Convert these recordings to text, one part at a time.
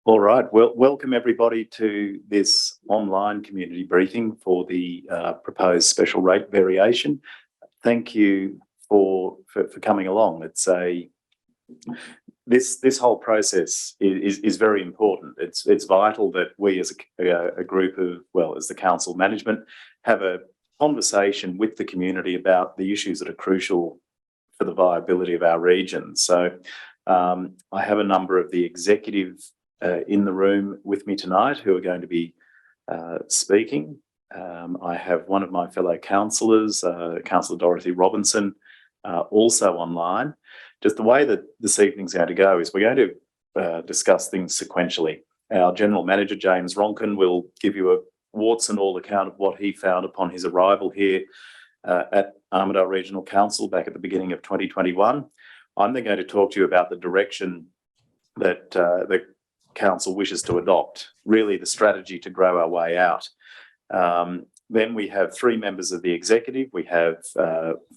All right. Well, welcome everybody to this online community briefing for the proposed special rate variation. Thank you for coming along. It's this whole process is very important. It's vital that we as a group of, as the council management, have a conversation with the community about the issues that are crucial for the viability of our region. So I have a number of the executive in the room with me tonight who are going to be speaking. I have one of my fellow councillors, Councillor Dorothy Robinson, also online. Just the way that this evening's going to go is we're going to discuss things sequentially. Our General Manager, James Ronkin, will give you a warts and all account of what he found upon his arrival here at Armidale Regional Council back at the beginning of 2021. I'm then going to talk to you about the direction that the council wishes to adopt, really the strategy to grow our way out. Then we have three members of the executive. We have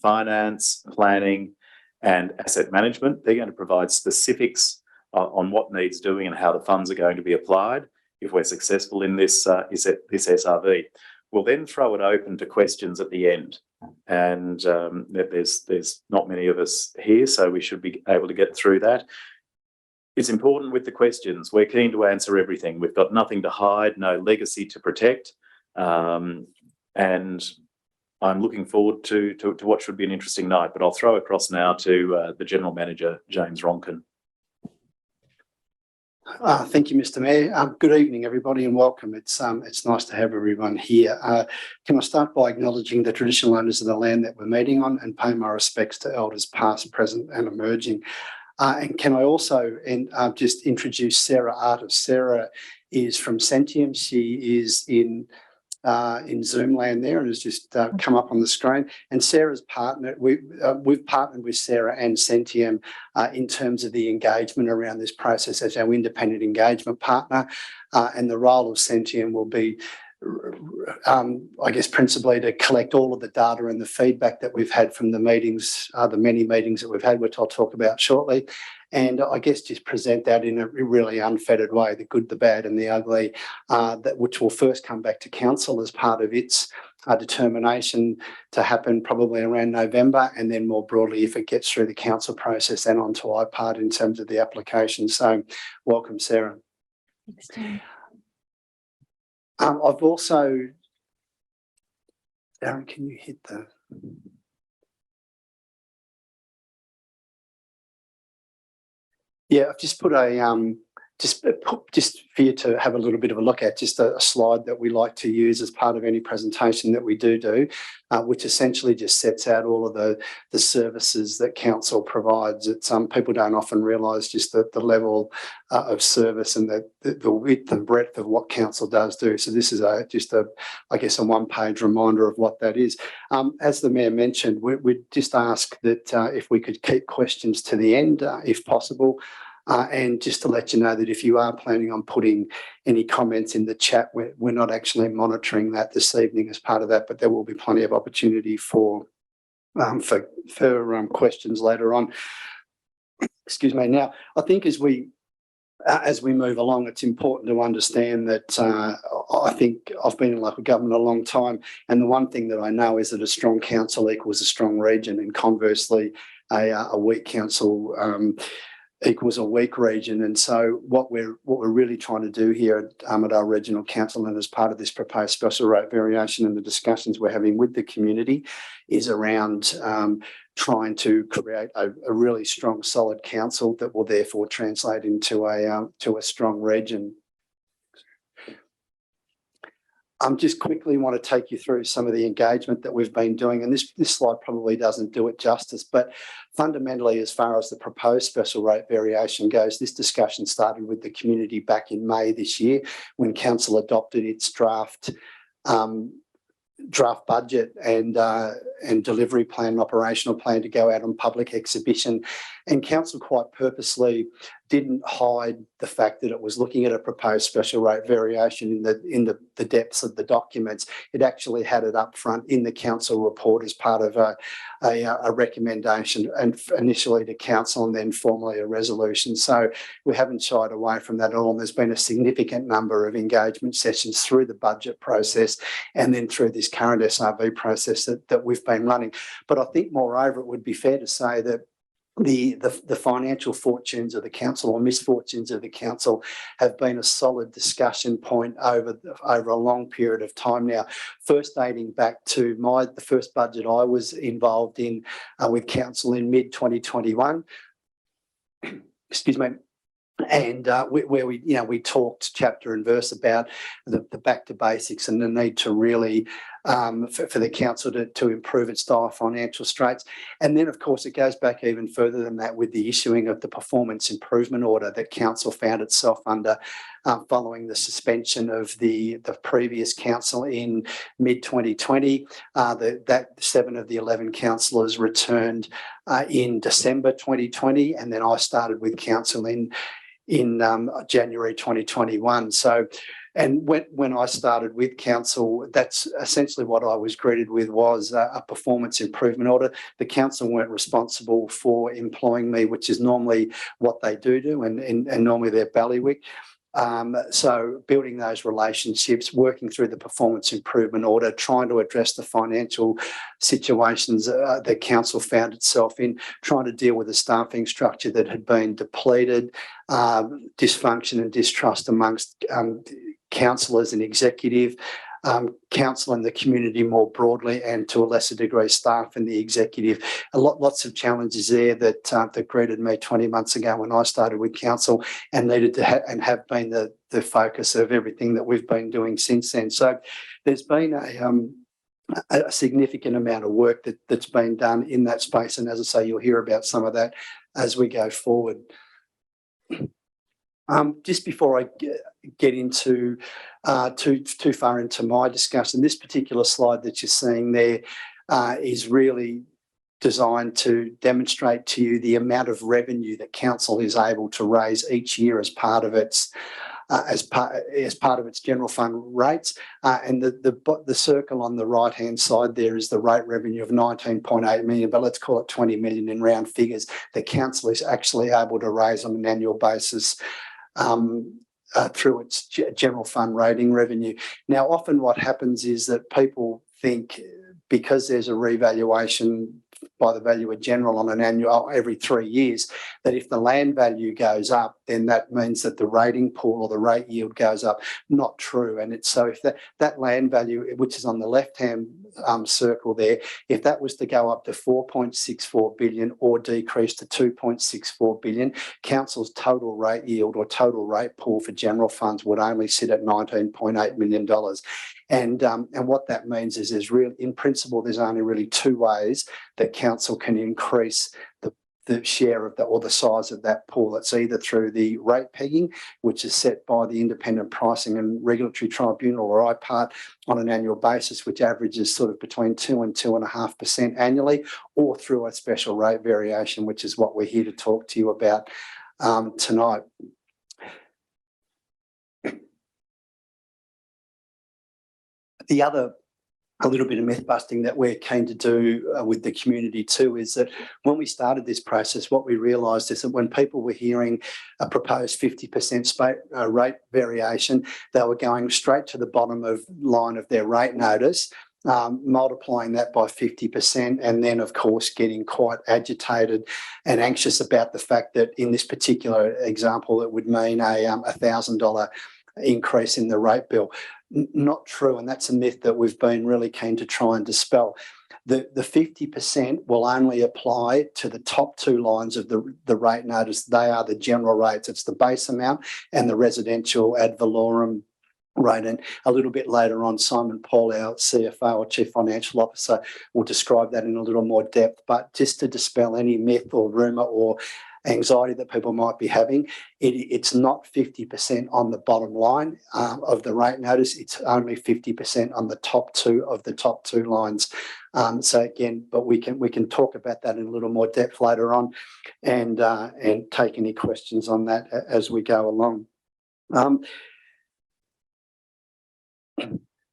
finance, planning and asset management. They're going to provide specifics on what needs doing and how the funds are going to be applied if we're successful in this SRV. We'll then throw it open to questions at the end. And there's not many of us here, so we should be able to get through that. It's important with the questions. We're keen to answer everything. We've got nothing to hide, no legacy to protect. And I'm looking forward to what should be an interesting night. But I'll throw across now to the General Manager, James Ronkin. Thank you, Mr. Mayor. Good evening, everybody, and welcome. It's nice to have everyone here. Can I start by acknowledging the traditional owners of the land that we're meeting on and pay my respects to elders past, present and emerging. And can I also just introduce Sarah Artis. Sarah is from Centium. She is in Zoom land there and has just come up on the screen. And Sarah's partner, we've partnered with Sarah and Centium in terms of the engagement around this process as our independent engagement partner. And the role of Centium will be, I guess, principally to collect all of the data and the feedback that we've had from the meetings, the many meetings that we've had, which I'll talk about shortly. And I guess just present that in a really unfettered way, the good, the bad and the ugly, which will first come back to council as part of its determination to happen probably around November, and then more broadly, if it gets through the council process, then on to IPART in terms of the application. So welcome, Sarah. Thanks, Tim. I've also, Darren, can you hit the... Yeah, I've just put a just for you to have a little bit of a look at, just a slide that we like to use as part of any presentation that we do, which essentially just sets out all of the services that council provides. It's people don't often realise just the level of service and the width and breadth of what council does do. So this is just a one-page reminder of what that is. As the Mayor mentioned, we'd just ask that if we could keep questions to the end, if possible. And just to let you know that if you are planning on putting any comments in the chat, we're not actually monitoring that this evening as part of that, but there will be plenty of opportunity for questions later on. Excuse me. Now, I think as we move along, it's important to understand that I think I've been in local government a long time, and the one thing that I know is that a strong council equals a strong region, and conversely, a weak council equals a weak region. And so what we're really trying to do here at Armidale Regional Council, and as part of this proposed special rate variation and the discussions we're having with the community, is around trying to create a really strong, solid council that will therefore translate into a strong region. Just quickly want to take you through some of the engagement that we've been doing, and this slide probably doesn't do it justice, but fundamentally, as far as the proposed special rate variation goes, this discussion started with the community back in May this year when council adopted its draft budget and delivery plan and operational plan to go out on public exhibition. And council quite purposely didn't hide the fact that it was looking at a proposed special rate variation in the depths of the documents. It actually had it up front in the council report as part of a recommendation, and initially to council and then formally a resolution. So we haven't shied away from that at all. And there's been a significant number of engagement sessions through the budget process and then through this current SRV process that we've been running. But I think moreover, it would be fair to say that the financial fortunes of the council, or misfortunes of the council, have been a solid discussion point over a long period of time now. First dating back to the first budget I was involved in with council in mid-2021. Excuse me. And where we talked chapter and verse about the back to basics and the need to really for the council to improve its dire financial straits. And then, of course, it goes back even further than that with the issuing of the performance improvement order that council found itself under following the suspension of the previous council in mid-2020. That 7 of the 11 councillors returned in December 2020, and then I started with council in January 2021. So, and when I started with council, that's essentially what I was greeted with, was a performance improvement order. The council weren't responsible for employing me, which is normally what they do, and normally they're bailiwick. So building those relationships, working through the performance improvement order, trying to address the financial situations that council found itself in, trying to deal with a staffing structure that had been depleted, dysfunction and distrust amongst councillors and executive, council and the community more broadly, and to a lesser degree staff and the executive. Lots of challenges there that greeted me 20 months ago when I started with council, and needed to have been the focus of everything that we've been doing since then. So there's been a significant amount of work that's been done in that space, and as I say, you'll hear about some of that as we go forward. Just before I get into too far into my discussion, this particular slide that you're seeing there is really designed to demonstrate to you the amount of revenue that council is able to raise each year as part of its general fund rates. And the circle on the right hand side there is the rate revenue of 19.8 million, but let's call it 20 million in round figures, that council is actually able to raise on an annual basis through its general fund rating revenue. Now, often what happens is that people think, because there's a revaluation by the valuer general on an annual every 3 years, that if the land value goes up, then that means that the rating pool or the rate yield goes up. Not true. And it's so if that land value, which is on the left-hand circle there, if that was to go up to 4.64 billion or decrease to 2.64 billion, council's total rate yield or total rate pool for general funds would only sit at $19.8 million. And what that means is in principle, there's only really 2 ways that council can increase the share of or the size of that pool. It's either through the rate pegging, which is set by the Independent Pricing and Regulatory Tribunal, or IPART, on an annual basis, which averages sort of between 2 and 2.5% annually, or through a special rate variation, which is what we're here to talk to you about tonight. The other, a little bit of myth busting that we're keen to do with the community too, is that when we started this process, what we realised is that when people were hearing a proposed 50% rate variation, they were going straight to the bottom of line of their rate notice, multiplying that by 50%, and then, of course, getting quite agitated and anxious about the fact that in this particular example, it would mean a $1,000 increase in the rate bill. Not true, and that's a myth that we've been really keen to try and dispel. The 50% will only apply to the top 2 lines of the rate notice. They are the general rates. It's the base amount and the residential ad valorem rate. And a little bit later on, Simon Paul, our CFO or Chief Financial Officer, will describe that in a little more depth. But just to dispel any myth or rumour or anxiety that people might be having, it's not 50% on the bottom line of the rate notice. It's only 50% on the top two of the top two lines. So again, but we can talk about that in a little more depth later on, and take any questions on that as we go along.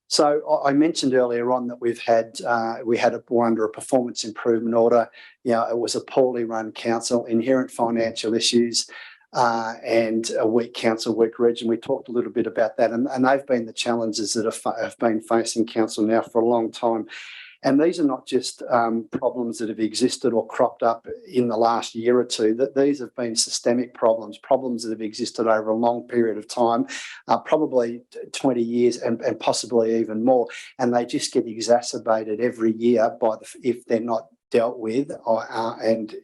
So I mentioned earlier on that we had we're under a performance improvement order. It was a poorly run council, inherent financial issues, and a weak council, weak region. We talked a little bit about that, and they've been the challenges that have been facing council now for a long time. And these are not just problems that have existed or cropped up in the last year or two, that these have been systemic problems that have existed over a long period of time, probably 20 years and possibly even more. And they just get exacerbated every year if they're not dealt with and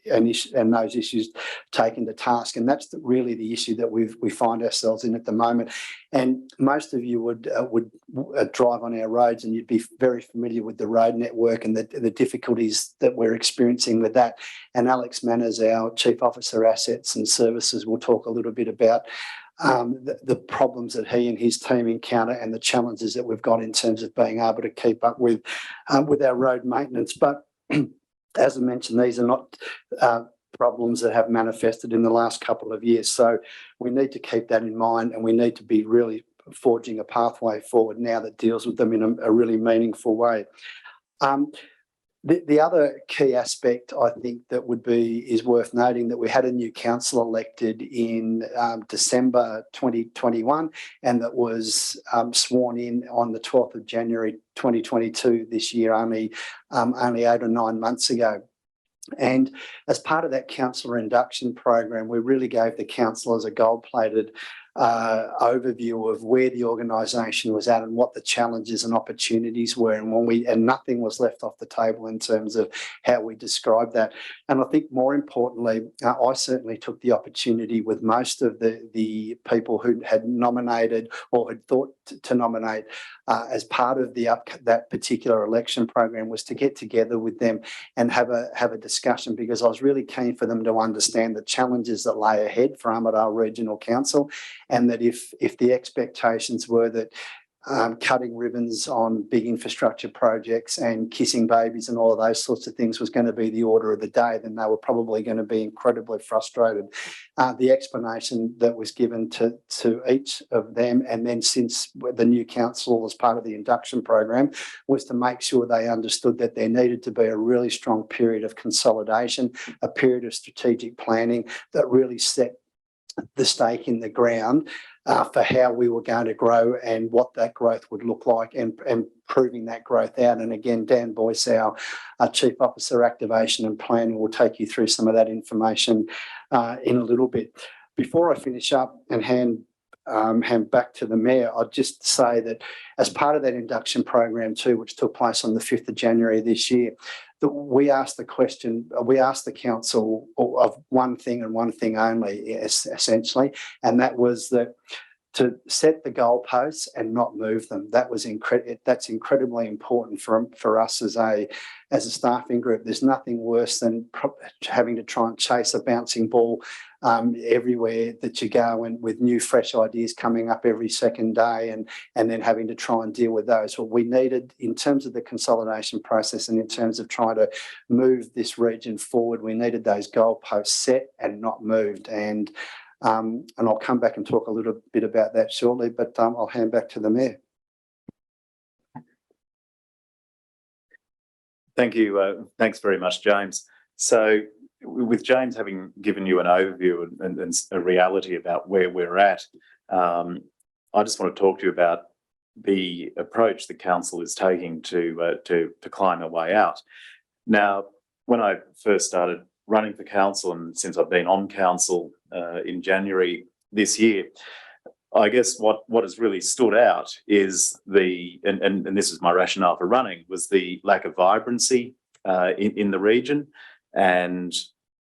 those issues taken to task. And that's really the issue that we find ourselves in at the moment. And most of you would drive on our roads, and you'd be very familiar with the road network and the difficulties that we're experiencing with that. And Alex Manners, our Chief Officer Assets and Services, will talk a little bit about the problems that he and his team encounter and the challenges that we've got in terms of being able to keep up with our road maintenance. But as I mentioned, these are not problems that have manifested in the last couple of years. So we need to keep that in mind, and we need to be really forging a pathway forward now that deals with them in a really meaningful way. The other key aspect I think that is worth noting, that we had a new council elected in December 2021, and that was sworn in on the 12th of January 2022 this year, only 8 or 9 months ago. And as part of that councillor induction program, we really gave the councillors a gold-plated overview of where the organisation was at and what the challenges and opportunities were, and nothing was left off the table in terms of how we described that. And I think more importantly, I certainly took the opportunity with most of the people who had nominated or had thought to nominate as part of that particular election program, was to get together with them and have a discussion, because I was really keen for them to understand the challenges that lay ahead for Armidale Regional Council, and that if the expectations were that cutting ribbons on big infrastructure projects and kissing babies and all of those sorts of things was going to be the order of the day, then they were probably going to be incredibly frustrated. The explanation that was given to each of them, and then since the new council as part of the induction program, was to make sure they understood that there needed to be a really strong period of consolidation, a period of strategic planning that really set the stake in the ground for how we were going to grow and what that growth would look like, and proving that growth out. And again, Dan Boyce, our Chief Officer Activation and Planning, will take you through some of that information in a little bit. Before I finish up and hand back to the Mayor, I'd just say that as part of that induction program too, which took place on the 5th of January this year, that we asked the council of one thing and one thing only, essentially, and that was that to set the goalposts and not move them. That's incredibly important for us as a staffing group. There's nothing worse than having to try and chase a bouncing ball everywhere that you go, and with new fresh ideas coming up every second day, and then having to try and deal with those. What we needed in terms of the consolidation process and in terms of trying to move this region forward, we needed those goalposts set and not moved. And I'll come back and talk a little bit about that shortly, but I'll hand back to the Mayor. Thank you. Thanks very much, James. So with James having given you an overview and a reality about where we're at, I just want to talk to you about the approach the council is taking to climb a way out. Now, when I first started running for council, and since I've been on council in January this year, I guess what has really stood out is and this is my rationale for running, was the lack of vibrancy in the region, and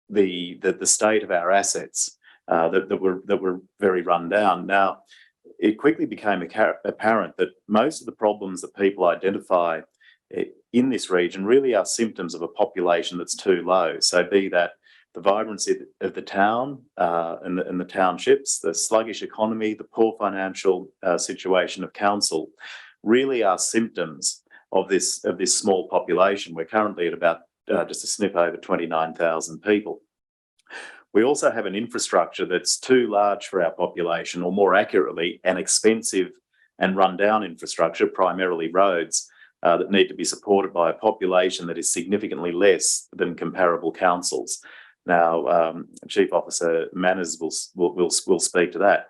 the state of our assets that were very run down. Now, it quickly became apparent that most of the problems that people identify in this region really are symptoms of a population that's too low. So be that the vibrancy of the town and the townships, the sluggish economy, the poor financial situation of council, really are symptoms of this small population. We're currently at about just a snip over 29,000 people. We also have an infrastructure that's too large for our population, or more accurately, an expensive and run-down infrastructure, primarily roads, that need to be supported by a population that is significantly less than comparable councils. Now, Chief Officer Manners will speak to that.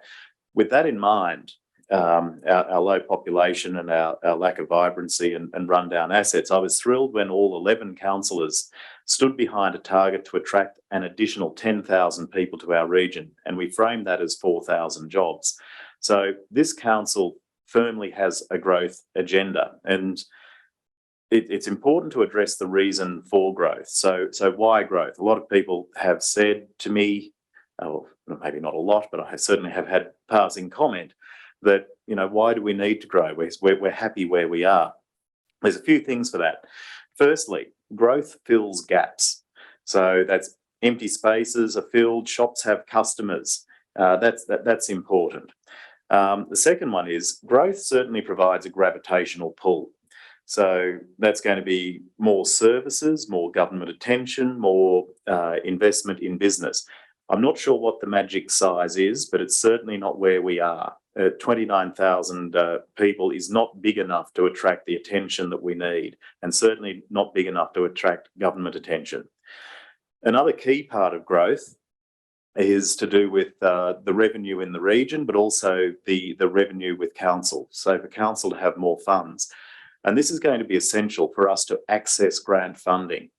With that in mind, our low population and our lack of vibrancy and rundown assets, I was thrilled when all 11 councillors stood behind a target to attract an additional 10,000 people to our region, and we framed that as 4,000 jobs. So this council firmly has a growth agenda, and it's important to address the reason for growth. So why growth? A lot of people have said to me, well, maybe not a lot, but I certainly have had passing comment that, you know, why do we need to grow? We're happy where we are. There's a few things for that. Firstly, growth fills gaps. So that's empty spaces are filled, shops have customers. That's important. The second one is growth certainly provides a gravitational pull. So that's going to be more services, more government attention, more investment in business. I'm not sure what the magic size is, but it's certainly not where we are. 29,000 people is not big enough to attract the attention that we need, and certainly not big enough to attract government attention. Another key part of growth is to do with the revenue in the region, but also the revenue with council. So for council to have more funds. And this is going to be essential for us to access grant funding.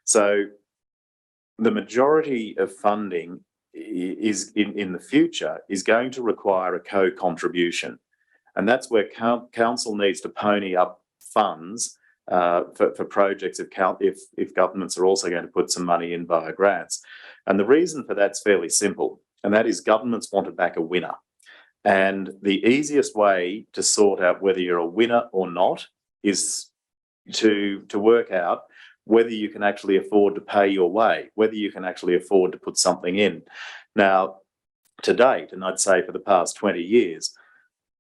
So the majority of funding is in the future is going to require a co-contribution. And that's where council needs to pony up funds for projects if governments are also going to put some money in via grants. And the reason for that's fairly simple, and that is governments want to back a winner. And the easiest way to sort out whether you're a winner or not is to work out whether you can actually afford to pay your way, whether you can actually afford to put something in. Now, to date, and I'd say for the past 20 years,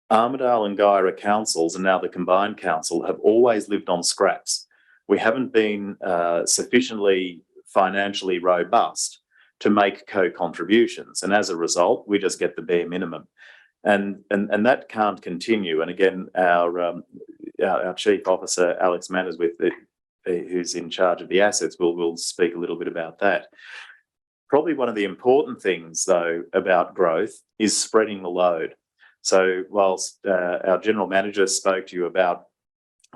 Armidale and Guyra councils, and now the combined council, have always lived on scraps. We haven't been sufficiently financially robust to make co-contributions, and as a result, we just get the bare minimum. And that can't continue. And again, our Chief Officer, Alex Manners, who's in charge of the assets, will speak a little bit about that. Probably one of the important things, though, about growth is spreading the load. So whilst our General Manager spoke to you about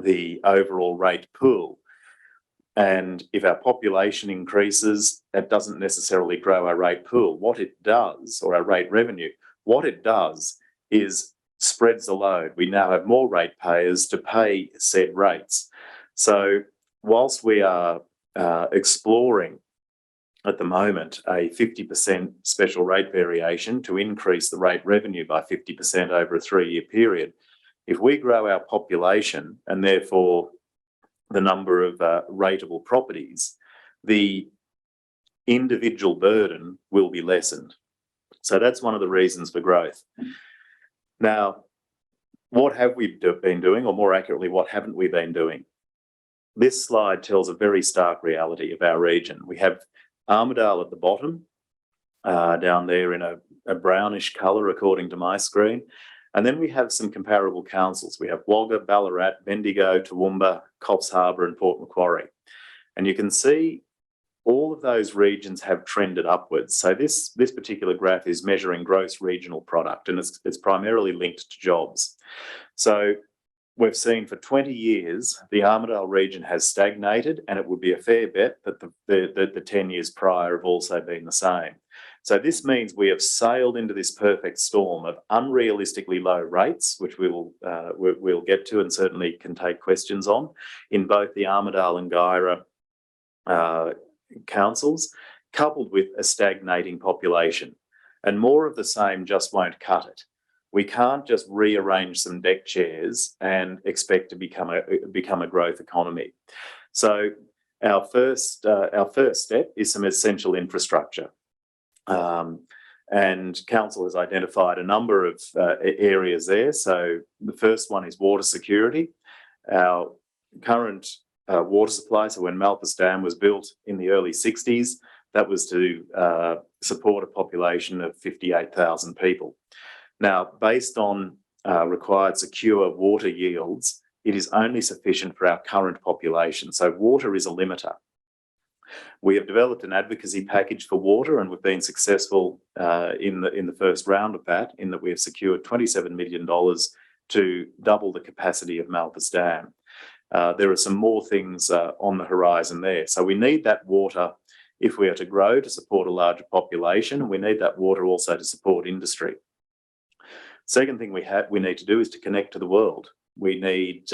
the overall rate pool, and if our population increases, that doesn't necessarily grow our rate pool. What it does, or our rate revenue, what it does is spreads the load. We now have more ratepayers to pay said rates. So whilst we are exploring at the moment a 50% special rate variation to increase the rate revenue by 50% over a 3-year period, if we grow our population and therefore the number of rateable properties, the individual burden will be lessened. So that's one of the reasons for growth. Now, what have we been doing, or more accurately, what haven't we been doing? This slide tells a very stark reality of our region. We have Armidale at the bottom, down there in a brownish colour according to my screen. And then we have some comparable councils. We have Wagga, Ballarat, Bendigo, Toowoomba, Coffs Harbour and Port Macquarie. And you can see all of those regions have trended upwards. So this particular graph is measuring gross regional product, and it's primarily linked to jobs. So we've seen for 20 years, the Armidale region has stagnated, and it would be a fair bet that the 10 years prior have also been the same. So this means we have sailed into this perfect storm of unrealistically low rates, which we'll get to and certainly can take questions on, in both the Armidale and Guyra councils, coupled with a stagnating population. And more of the same just won't cut it. We can't just rearrange some deck chairs and expect to become a growth economy. So our first step is some essential infrastructure. And council has identified a number of areas there. So the first one is water security. Our current water supply, so when Malthus Dam was built in the early 60s, that was to support a population of 58,000 people. Now, based on required secure water yields, it is only sufficient for our current population. So water is a limiter. We have developed an advocacy package for water, and we've been successful in the first round of that, in that we have secured $27 million to double the capacity of Malthus Dam. There are some more things on the horizon there. So we need that water if we are to grow to support a larger population, and we need that water also to support industry. Second thing we need to do is to connect to the world. We need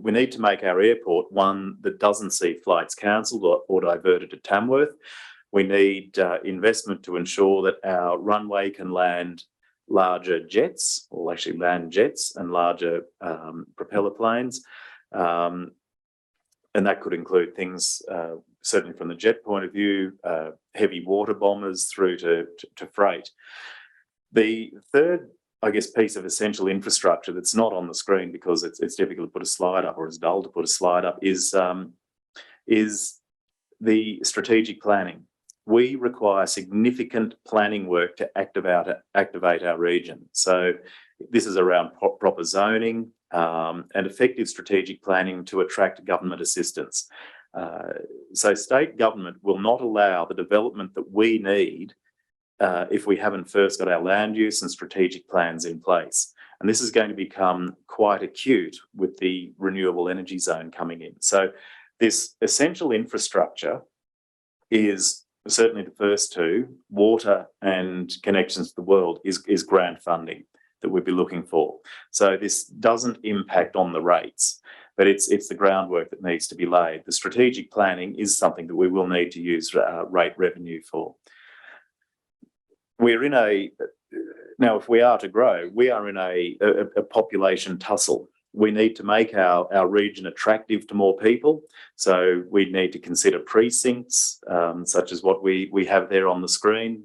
we need to make our airport one that doesn't see flights cancelled or diverted to Tamworth. We need investment to ensure that our runway can land larger jets, or actually land jets and larger propeller planes. And that could include things, certainly from the jet point of view, heavy water bombers through to freight. The third, I guess, piece of essential infrastructure that's not on the screen because it's difficult to put a slide up, or it's dull to put a slide up, is the strategic planning. We require significant planning work to activate our region. So this is around proper zoning and effective strategic planning to attract government assistance. So state government will not allow the development that we need if we haven't first got our land use and strategic plans in place. And this is going to become quite acute with the renewable energy zone coming in. So this essential infrastructure is certainly the first two, water and connections to the world, is grant funding that we'd be looking for. So this doesn't impact on the rates, but it's the groundwork that needs to be laid. The strategic planning is something that we will need to use rate revenue for. We're in now if we are to grow, we are in a population tussle. We need to make our region attractive to more people. So we need to consider precincts, such as what we have there on the screen.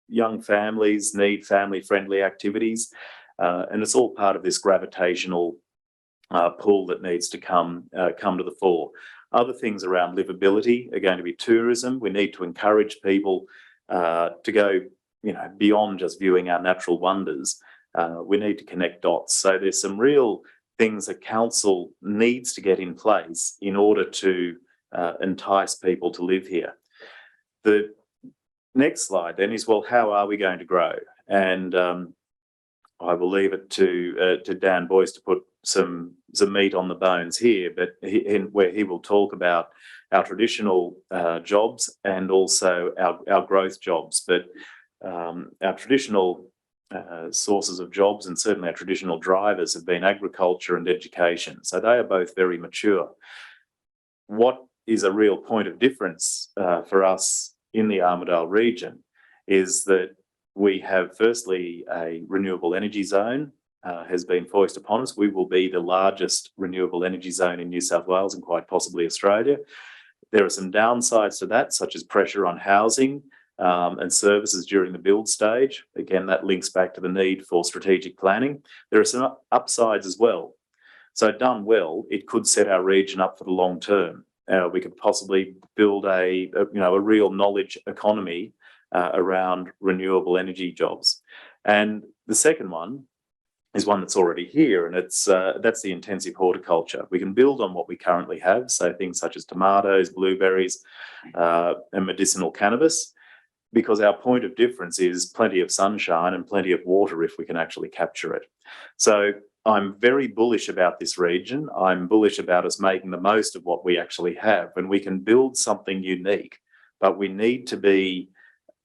Young families need family-friendly activities. And it's all part of this gravitational pull that needs to come to the fore. Other things around livability are going to be tourism. We need to encourage people to go, beyond just viewing our natural wonders. We need to connect dots. So there's some real things that council needs to get in place in order to entice people to live here. The next slide then is, well, how are we going to grow? And I will leave it to Dan Boyce to put some meat on the bones here, but where he will talk about our traditional jobs and also our growth jobs. But our traditional sources of jobs, and certainly our traditional drivers, have been agriculture and education. So they are both very mature. What is a real point of difference for us in the Armidale region is that we have, firstly, a renewable energy zone has been foisted upon us. We will be the largest renewable energy zone in New South Wales and quite possibly Australia. There are some downsides to that, such as pressure on housing and services during the build stage. Again, that links back to the need for strategic planning. There are some upsides as well. So done well, it could set our region up for the long term. We could possibly build a real knowledge economy around renewable energy jobs. And the second one is one that's already here, and that's the intensive horticulture. We can build on what we currently have, so things such as tomatoes, blueberries, and medicinal cannabis, because our point of difference is plenty of sunshine and plenty of water if we can actually capture it. So I'm very bullish about this region. I'm bullish about us making the most of what we actually have, and we can build something unique, but we need to be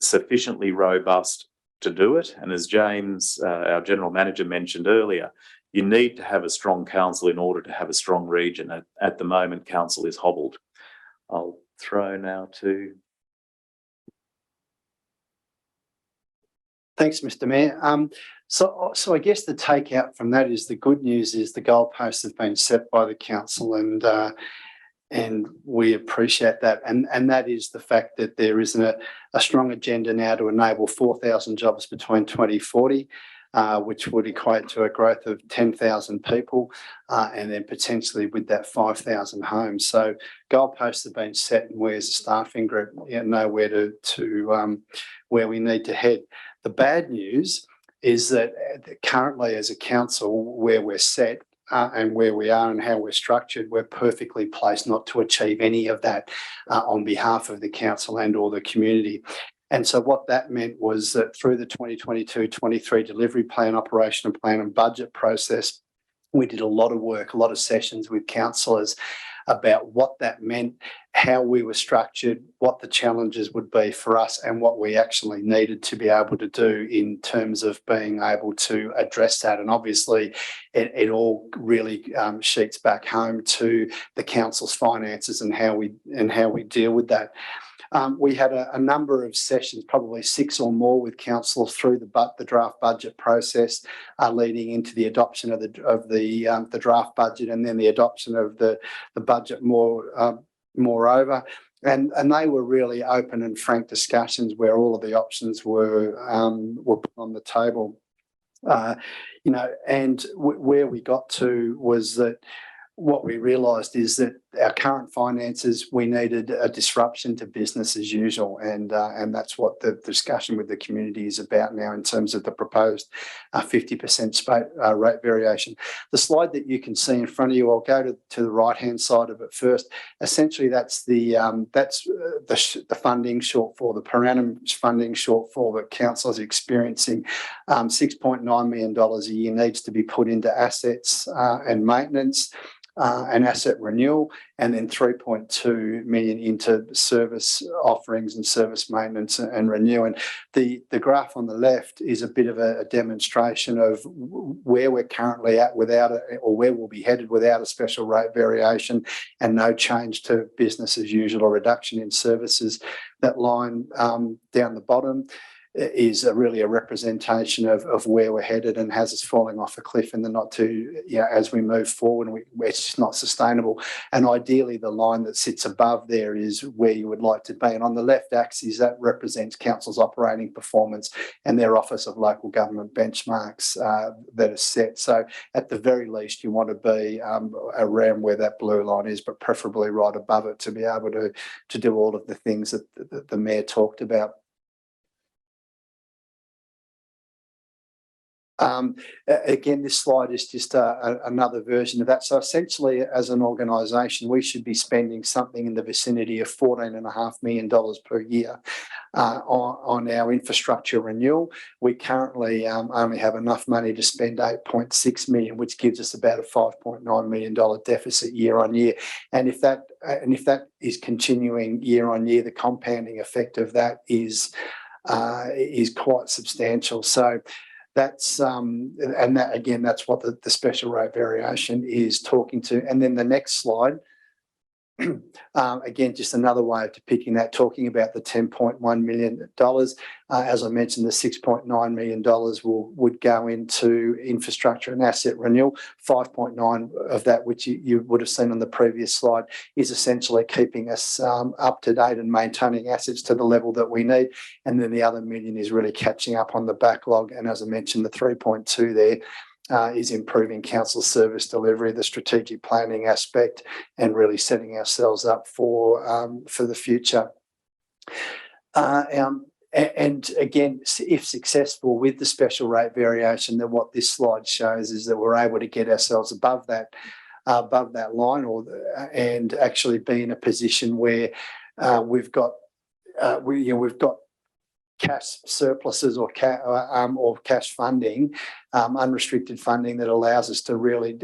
sufficiently robust to do it. And as James, our general manager, mentioned earlier, you need to have a strong council in order to have a strong region. At the moment, council is hobbled. I'll throw now to... Thanks, Mr. Mayor. So I guess the takeout from that is the good news is the goalposts have been set by the council, and we appreciate that. And that is the fact that there is a strong agenda now to enable 4,000 jobs between 2040, which would equate to a growth of 10,000 people, and then potentially with that 5,000 homes. So goalposts have been set, and we as a staffing group know where where we need to head. The bad news is that currently as a council, where we're set and where we are and how we're structured, we're perfectly placed not to achieve any of that on behalf of the council and or the community. And so what that meant was that through the 2022-23 delivery plan, operational plan and budget process, we did a lot of work, a lot of sessions with councillors about what that meant, how we were structured, what the challenges would be for us and what we actually needed to be able to do in terms of being able to address that. And obviously it all really sheets back home to the council's finances and how we deal with that. We had a number of sessions, probably 6 or more, with councillors through the draft budget process, leading into the adoption of the draft budget and then the adoption of the budget moreover. And they were really open and frank discussions where all of the options were put on the table. And where we got to was that what we realised is that our current finances, we needed a disruption to business as usual, and that's what the discussion with the community is about now in terms of the proposed 50% rate variation. The slide that you can see in front of you, I'll go to the right-hand side of it first. Essentially, that's the funding shortfall, the per annum funding shortfall that council is experiencing. $6.9 million a year needs to be put into assets and maintenance. And asset renewal, and then 3.2 million into service offerings and service maintenance and renew. And the graph on the left is a bit of a demonstration of where we're currently at without or where we'll be headed without a special rate variation and no change to business as usual or reduction in services. That line down the bottom is really a representation of where we're headed and has us falling off a cliff in the not too, as we move forward, and it's just not sustainable. And ideally, the line that sits above there is where you would like to be. And on the left axis, that represents council's operating performance and their Office of Local Government benchmarks that are set. So at the very least, you want to be around where that blue line is, but preferably right above it to be able to do all of the things that the Mayor talked about. Again, this slide is just another version of that. So essentially, as an organisation, we should be spending something in the vicinity of $14.5 million per year on our infrastructure renewal. We currently only have enough money to spend $8.6 million, which gives us about a $5.9 million deficit year on year. And if that is continuing year on year, the compounding effect of that is quite substantial. So that's and that again, that's what the special rate variation is talking to. And then the next slide, again, just another way of depicting that, talking about the $10.1 million. As I mentioned, the $6.9 million would go into infrastructure and asset renewal. 5.9 of that, which you would have seen on the previous slide, is essentially keeping us up to date and maintaining assets to the level that we need. And then the other $1 million is really catching up on the backlog. And as I mentioned, the 3.2 there is improving council service delivery, the strategic planning aspect, and really setting ourselves up for the future. And again, if successful with the special rate variation, then what this slide shows is that we're able to get ourselves above that line, and actually be in a position where we've got cash surpluses or cash funding, unrestricted funding that allows us to really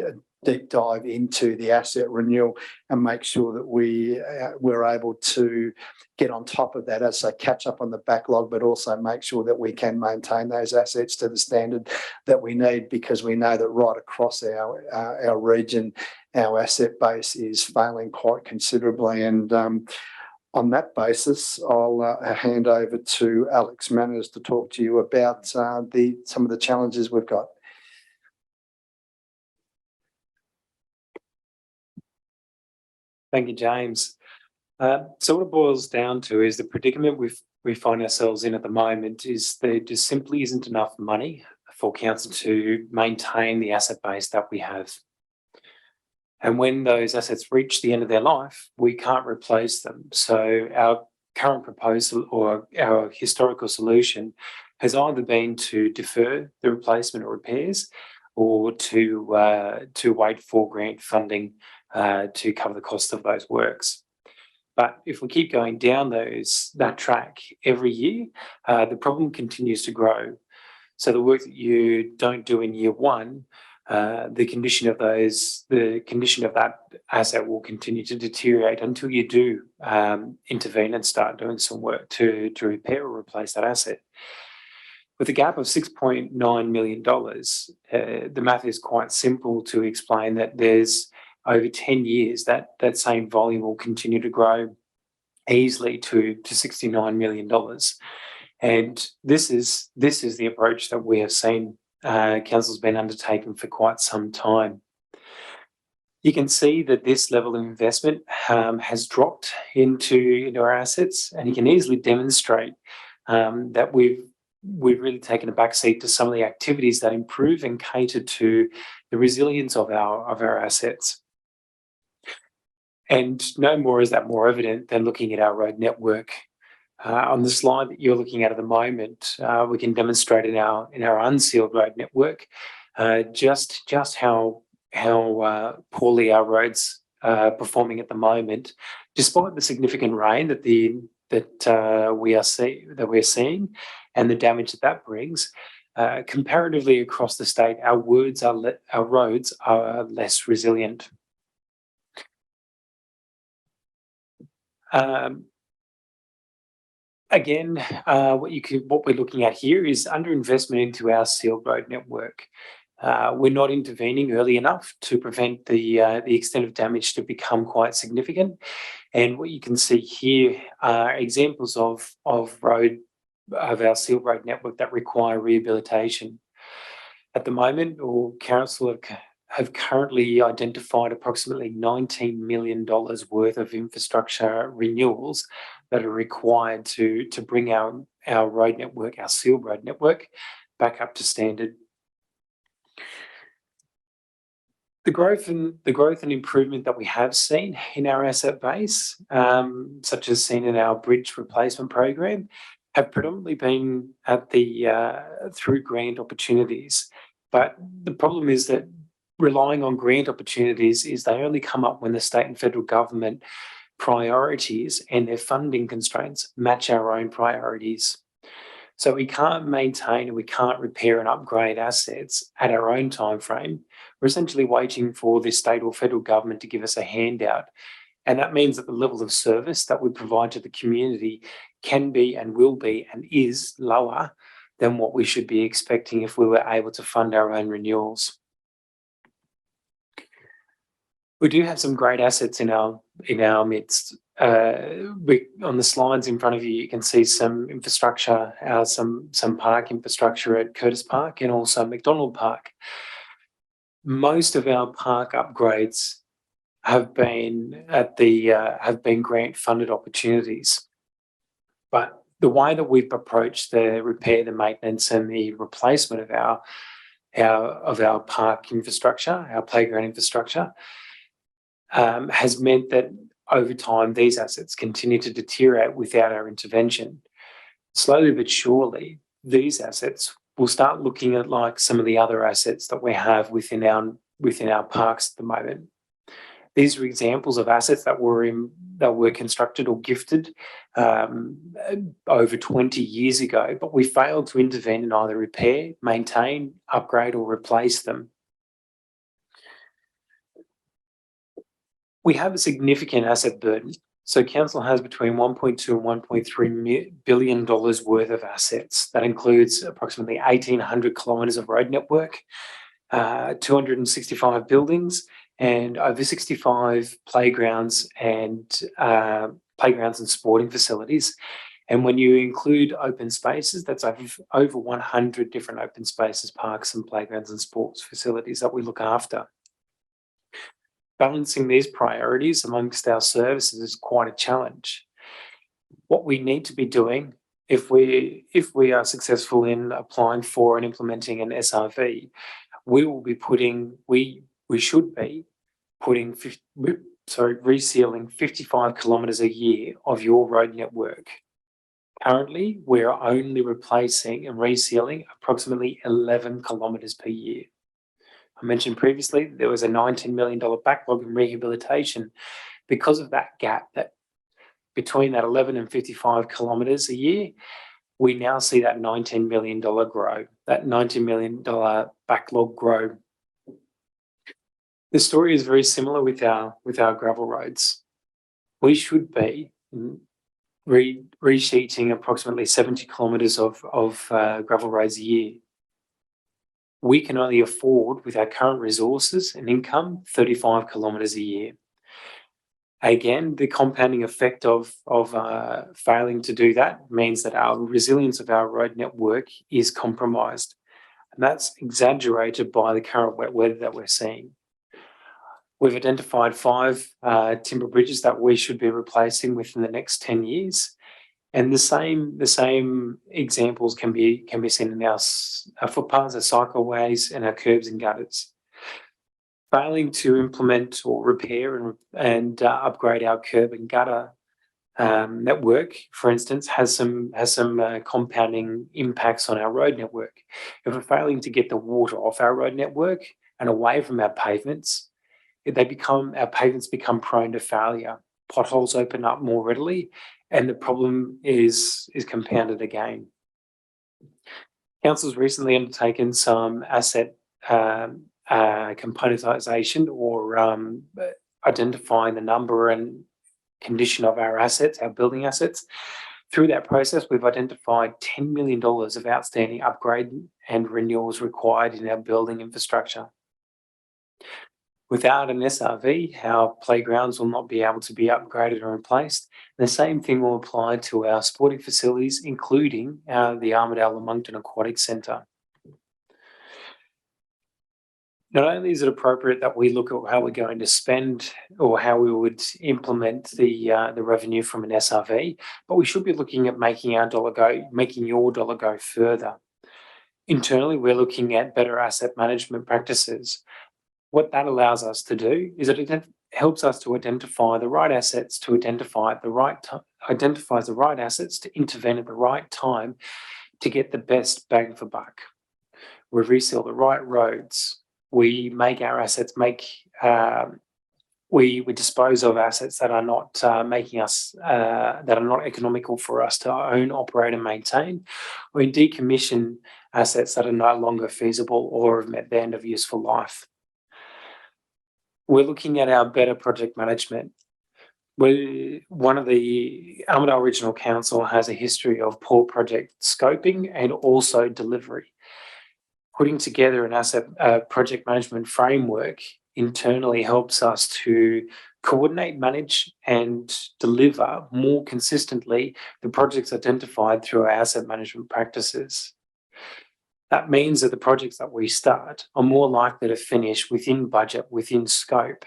deep dive into the asset renewal and make sure that we're able to get on top of that, as I catch up on the backlog, but also make sure that we can maintain those assets to the standard that we need, because we know that right across our region, our asset base is failing quite considerably. And On that basis, I'll hand over to Alex Manners to talk to you about some of the challenges we've got. Thank you, James. So what it boils down to is the predicament we find ourselves in at the moment is there just simply isn't enough money for council to maintain the asset base that we have. And when those assets reach the end of their life, we can't replace them. So our current proposal or our historical solution has either been to defer the replacement or repairs, or to wait for grant funding to cover the cost of those works. But if we keep going down that track every year, the problem continues to grow. So the work that you don't do in year one, the condition of that asset will continue to deteriorate until you do intervene and start doing some work to repair or replace that asset. With a gap of $6.9 million, the math is quite simple to explain that there's over 10 years that same volume will continue to grow easily to $69 million. And this is the approach that we have seen council's been undertaking for quite some time. You can see that this level of investment has dropped into our assets, and you can easily demonstrate that we've really taken a backseat to some of the activities that improve and cater to the resilience of our assets. And no more is that more evident than looking at our road network. On the slide that you're looking at the moment, we can demonstrate in our unsealed road network just how poorly our roads are performing at the moment, despite the significant rain that we're seeing and the damage that brings. Comparatively across the state, our roads are less resilient. Again, what we're looking at here is underinvestment into our sealed road network. We're not intervening early enough to prevent the extent of damage to become quite significant. And what you can see here are examples of our sealed road network that require rehabilitation. At the moment, council have currently identified approximately $19 million worth of infrastructure renewals that are required to bring our road network, our sealed road network, back up to standard. The growth and improvement that we have seen in our asset base, such as seen in our bridge replacement program, have predominantly been through grant opportunities. But the problem is that relying on grant opportunities is they only come up when the state and federal government priorities and their funding constraints match our own priorities. So we can't maintain and we can't repair and upgrade assets at our own time frame. We're essentially waiting for the state or federal government to give us a handout. And that means that the level of service that we provide to the community can be and will be and is lower than what we should be expecting if we were able to fund our own renewals. We do have some great assets in our midst. On the slides in front of you, you can see some infrastructure, some park infrastructure at Curtis Park and also McDonald Park. Most of our park upgrades have been grant funded opportunities, but the way that we've approached the repair, the maintenance, and the replacement of our park infrastructure, our playground infrastructure, has meant that over time these assets continue to deteriorate without our intervention. Slowly but surely, these assets will start looking at like some of the other assets that we have within our parks at the moment. These are examples of assets that were constructed or gifted over 20 years ago, but we failed to intervene and either repair, maintain, upgrade, or replace them. We have a significant asset burden. So council has between $1.2 and $1.3 billion worth of assets. That includes approximately 1,800 kilometres of road network, 265 buildings, and over 65 playgrounds and playgrounds and sporting facilities. And when you include open spaces, that's over 100 different open spaces, parks and playgrounds and sports facilities that we look after. Balancing these priorities amongst our services is quite a challenge. What we need to be doing if we are successful in applying for and implementing an SRV, we should be resealing 55 kilometres a year of your road network. Currently, we're only replacing and resealing approximately 11 kilometres per year. I mentioned previously there was a $19 million backlog in rehabilitation because of that gap that between that 11 and 55 kilometres a year. We now see that $19 million grow, that $19 million backlog grow. The story is very similar with our gravel roads. We should be resheeting approximately 70 kilometres of gravel roads a year. We can only afford, with our current resources and income, 35 kilometres a year. Again, the compounding effect of failing to do that means that our resilience of our road network is compromised. And that's exaggerated by the current wet weather that we're seeing. We've identified 5 timber bridges that we should be replacing within the next 10 years. And the same examples can be seen in our footpaths, our cycleways, and our curbs and gutters. Failing to implement or repair and upgrade our curb and gutter network, for instance, has some compounding impacts on our road network. If we're failing to get the water off our road network and away from our pavements, our pavements become prone to failure. Potholes open up more readily, and the problem is compounded again. Council's recently undertaken some asset componentisation or identifying the number and condition of our assets, our building assets. Through that process, we've identified $10 million of outstanding upgrade and renewals required in our building infrastructure. Without an SRV, our playgrounds will not be able to be upgraded or replaced. The same thing will apply to our sporting facilities, including the Armidale and Moncton Aquatic Centre. Not only is it appropriate that we look at how we're going to spend or how we would implement the revenue from an SRV, but we should be looking at making your dollar go further. Internally, we're looking at better asset management practices. What that allows us to do is it helps us to identify the right assets, identifies the right assets to intervene at the right time to get the best bang for buck. We reseal the right roads. We make our assets we dispose of assets that are not that are not economical for us to own, operate, and maintain. We decommission assets that are no longer feasible or have met the end of useful life. We're looking at our better project management. One of the Armidale Regional Council has a history of poor project scoping and also delivery. Putting together an asset project management framework internally helps us to coordinate, manage, and deliver more consistently the projects identified through our asset management practices. That means that the projects that we start are more likely to finish within budget, within scope,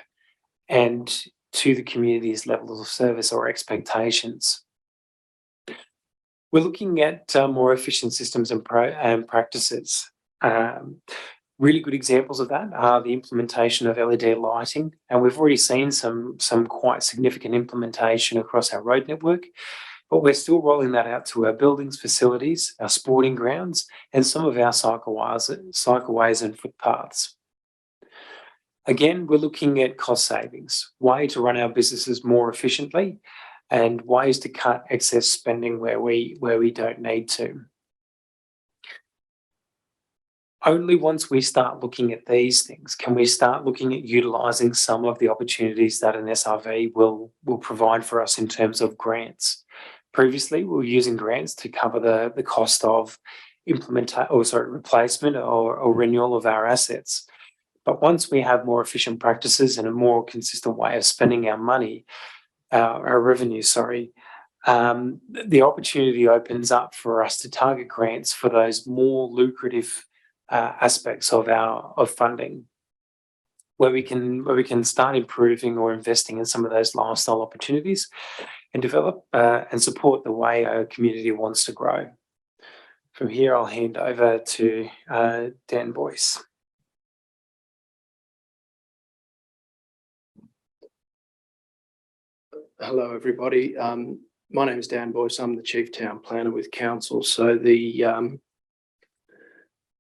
and to the community's levels of service or expectations. We're looking at more efficient systems and practices. Really good examples of that are the implementation of LED lighting, and we've already seen some quite significant implementation across our road network, but we're still rolling that out to our buildings, facilities, our sporting grounds, and some of our cycleways and footpaths. Again, we're looking at cost savings, ways to run our businesses more efficiently, and ways to cut excess spending where we don't need to. Only once we start looking at these things can we start looking at utilising some of the opportunities that an SRV will provide for us in terms of grants. Previously, we were using grants to cover the cost of replacement or renewal of our assets. But once we have more efficient practices and a more consistent way of spending our money, our revenue, sorry, the opportunity opens up for us to target grants for those more lucrative aspects of funding, where we can start improving or investing in some of those lifestyle opportunities and develop and support the way our community wants to grow. From here, I'll hand over to Dan Boyce. Hello, everybody. My name is Dan Boyce. I'm the Chief Town Planner with Council. So the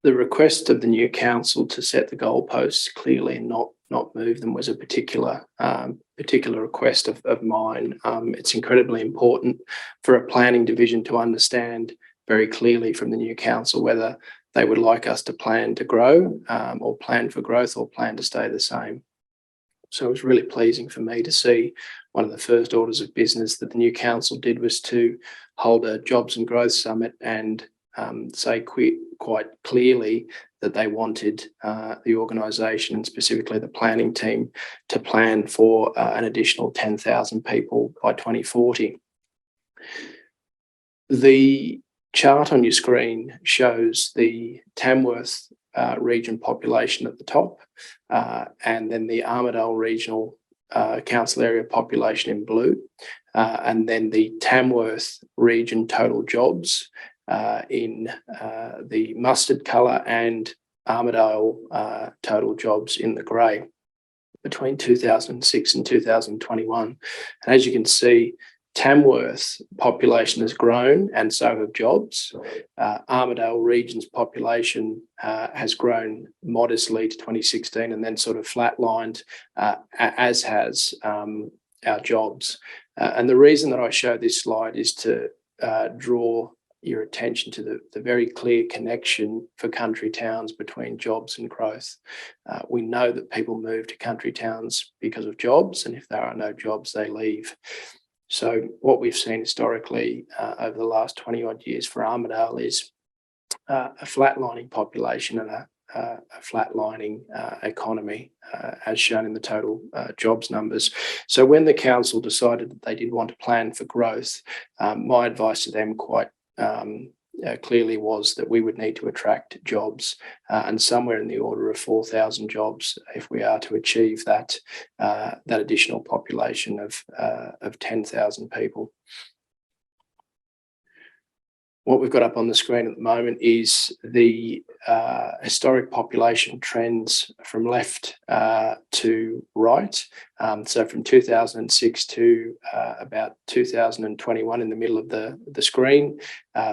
request of the new council to set the goalposts clearly and not move them was a particular request of mine. It's incredibly important for a planning division to understand very clearly from the new council whether they would like us to plan to grow or plan for growth or plan to stay the same. So it was really pleasing for me to see one of the first orders of business that the new council did was to hold a Jobs and Growth Summit and say quite clearly that they wanted the organisation and specifically the planning team to plan for an additional 10,000 people by 2040. The chart on your screen shows the Tamworth region population at the top, and then the Armidale regional council area population in blue, and then the Tamworth region total jobs in the mustard colour, and Armidale total jobs in the grey between 2006 and 2021. And as you can see, Tamworth population has grown and so have jobs. Armidale region's population has grown modestly to 2016 and then sort of flatlined, as has our jobs. And the reason that I show this slide is to draw your attention to the very clear connection for country towns between jobs and growth. We know that people move to country towns because of jobs, and if there are no jobs, they leave. So what we've seen historically over the last 20 odd years for Armidale is a flatlining population and a flatlining economy, as shown in the total jobs numbers. So when the council decided that they did want to plan for growth, my advice to them quite clearly was that we would need to attract jobs, and somewhere in the order of 4,000 jobs if we are to achieve that additional population of 10,000 people. What we've got up on the screen at the moment is the historic population trends from left to right. So from 2006 to about 2021 in the middle of the screen,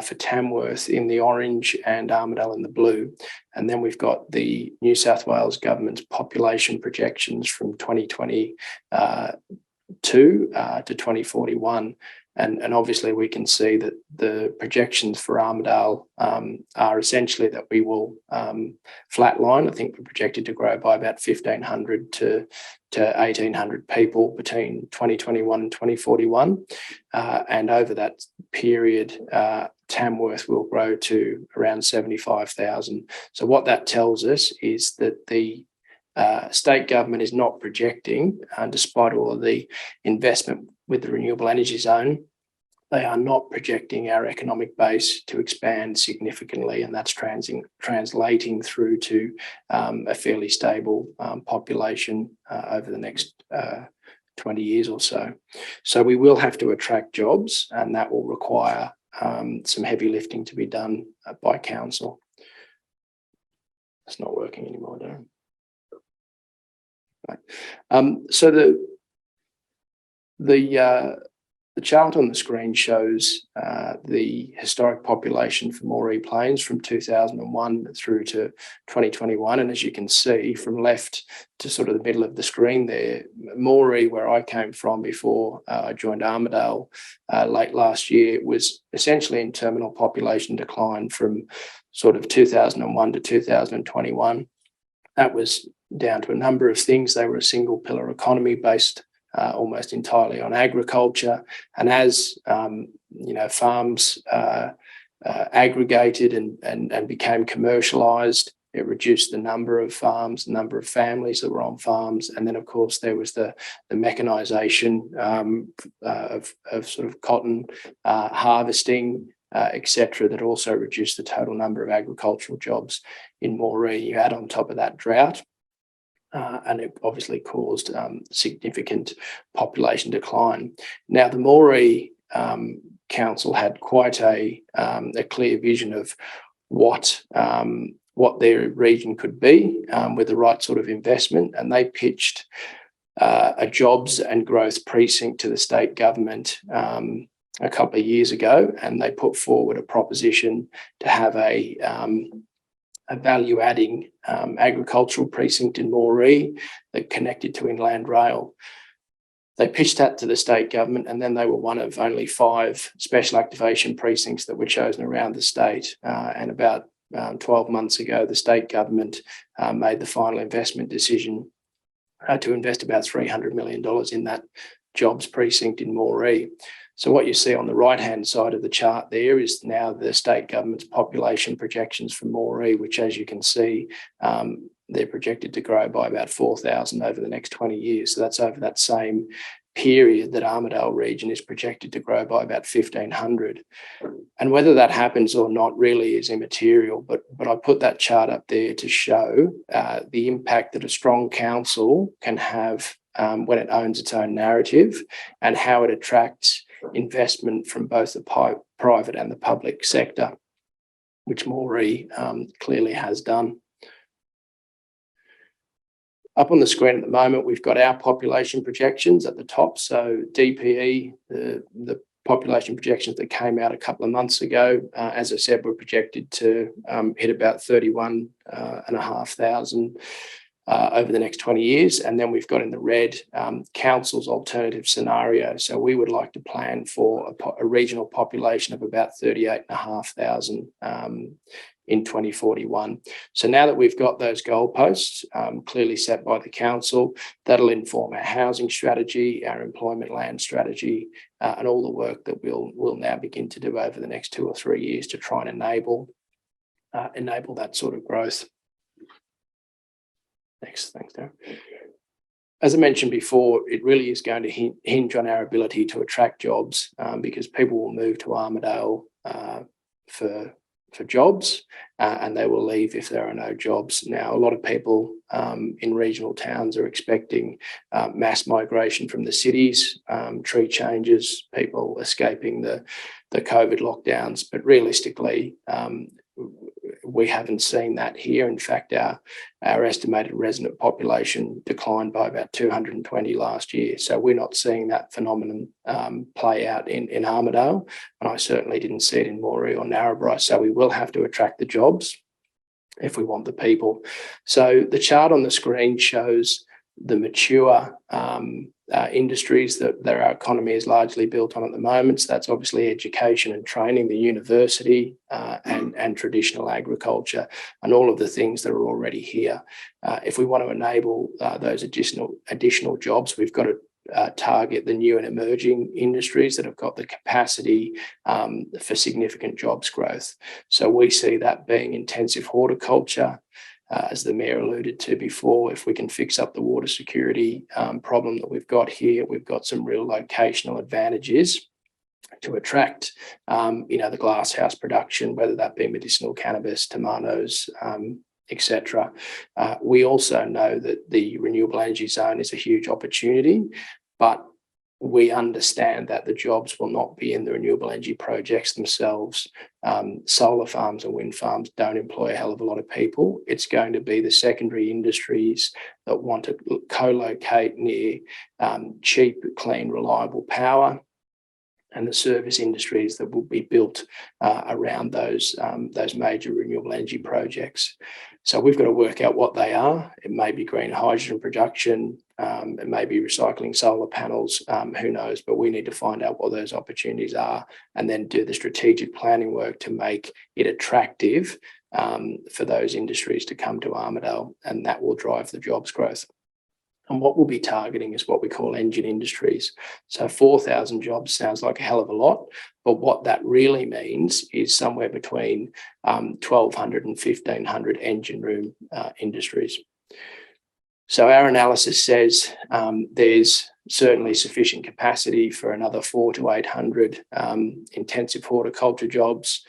for Tamworth in the orange and Armidale in the blue. And then we've got the New South Wales government's population projections from 2022 to 2041. And obviously we can see that the projections for Armidale are essentially that we will flatline. I think we're projected to grow by about 1,500 to 1,800 people between 2021 and 2041. And over that period, Tamworth will grow to around 75,000. So what that tells us is that the state government is not projecting, despite all of the investment with the renewable energy zone, they are not projecting our economic base to expand significantly, and that's translating through to a fairly stable population over the next 20 years or so. So we will have to attract jobs, and that will require some heavy lifting to be done by council. It's not working anymore, Darren. Right. So the chart on the screen shows the historic population for Moree Plains from 2001 through to 2021. And as you can see from left to sort of the middle of the screen there, Moree, where I came from before I joined Armidale late last year, was essentially in terminal population decline from sort of 2001 to 2021. That was down to a number of things. They were a single pillar economy based almost entirely on agriculture, and as farms aggregated and became commercialised, It reduced the number of farms, the number of families that were on farms. And then, of course, there was the mechanisation of sort of cotton harvesting, etc., that also reduced the total number of agricultural jobs in Moree. You add on top of that drought, and it obviously caused significant population decline. Now, the Moree Council had quite a clear vision of what their region could be with the right sort of investment, and they pitched a jobs and growth precinct to the state government a couple of years ago, and they put forward a proposition to have a value-adding agricultural precinct in Moree that connected to inland rail. They pitched that to the state government, and then they were one of only 5 special activation precincts that were chosen around the state. And about 12 months ago, the state government made the final investment decision to invest about $300 million in that jobs precinct in Moree. So what you see on the right-hand side of the chart there is now the state government's population projections for Moree, which, as you can see, they're projected to grow by about 4,000 over the next 20 years. So that's over that same period that Armidale region is projected to grow by about 1,500. And whether that happens or not really is immaterial, but I put that chart up there to show the impact that a strong council can have when it owns its own narrative, and how it attracts investment from both the private and the public sector, which Moree clearly has done. Up on the screen at the moment, we've got our population projections at the top. So DPE, the population projections that came out a couple of months ago, as I said, were projected to hit about 31,500 over the next 20 years. And then we've got in the red council's alternative scenario. So we would like to plan for a regional population of about 38,500 in 2041. So now that we've got those goalposts clearly set by the council, that'll inform our housing strategy, our employment land strategy, and all the work that we'll now begin to do over the next 2 or 3 years to try and enable that sort of growth. Next, thanks, Darren. As I mentioned before, it really is going to hinge on our ability to attract jobs, because people will move to Armidale for jobs, and they will leave if there are no jobs. Now, a lot of people in regional towns are expecting mass migration from the cities, tree changes, people escaping the COVID lockdowns, but realistically, we haven't seen that here. In fact, our estimated resident population declined by about 220 last year. So we're not seeing that phenomenon play out in Armidale, and I certainly didn't see it in Moree or Narrabri. So we will have to attract the jobs if we want the people. So the chart on the screen shows the mature industries that our economy is largely built on at the moment. So that's obviously education and training, the university, and traditional agriculture, and all of the things that are already here. If we want to enable those additional jobs, we've got to target the new and emerging industries that have got the capacity for significant jobs growth. So we see that being intensive horticulture. As the Mayor alluded to before, if we can fix up the water security problem that we've got here, we've got some real locational advantages to attract, the glasshouse production, whether that be medicinal cannabis, tomatoes, etc. We also know that the renewable energy zone is a huge opportunity, but we understand that the jobs will not be in the renewable energy projects themselves. Solar farms and wind farms don't employ a hell of a lot of people. It's going to be the secondary industries that want to co-locate near cheap, clean, reliable power, and the service industries that will be built around those major renewable energy projects. So we've got to work out what they are. It may be green hydrogen production, it may be recycling solar panels, who knows, but we need to find out what those opportunities are and then do the strategic planning work to make it attractive for those industries to come to Armidale, and that will drive the jobs growth. And what we'll be targeting is what we call engine industries. So 4,000 jobs sounds like a hell of a lot, but what that really means is somewhere between 1,200 and 1,500 engine room industries. So our analysis says there's certainly sufficient capacity for another 400 to 800 intensive horticulture jobs.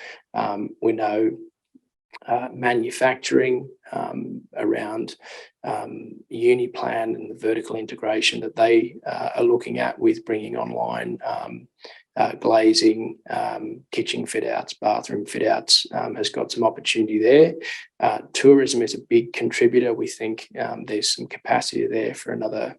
We know manufacturing around Uniplan and the vertical integration that they are looking at with bringing online glazing, kitchen fit outs, bathroom fit outs has got some opportunity there. Tourism is a big contributor. We think there's some capacity there for another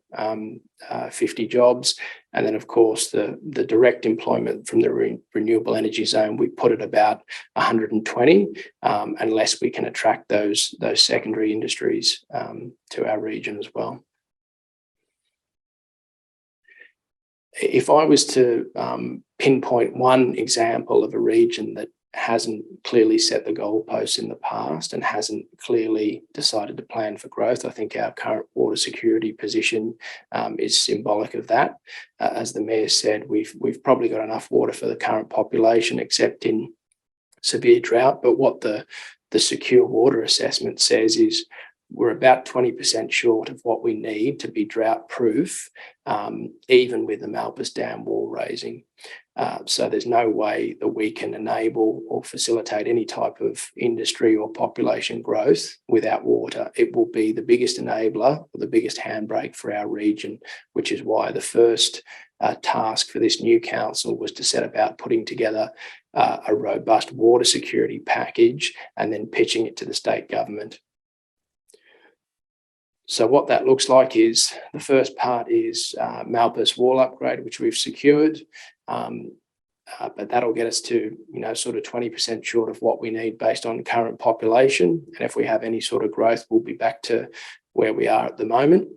50 jobs. And then, of course, the direct employment from the renewable energy zone, we put at about 120, unless we can attract those secondary industries to our region as well. If I was to pinpoint one example of a region that hasn't clearly set the goalposts in the past and hasn't clearly decided to plan for growth, I think our current water security position is symbolic of that. As the Mayor said, we've probably got enough water for the current population, except in severe drought. But what the secure water assessment says is we're about 20% short of what we need to be drought proof, even with the Malpas Dam wall raising. So there's no way that we can enable or facilitate any type of industry or population growth without water. It will be the biggest enabler or the biggest handbrake for our region, which is why the first task for this new council was to set about putting together a robust water security package and then pitching it to the state government. So what that looks like is the first part is Malpas wall upgrade, which we've secured. But that'll get us to, sort of 20% short of what we need based on current population. And if we have any sort of growth, we'll be back to where we are at the moment.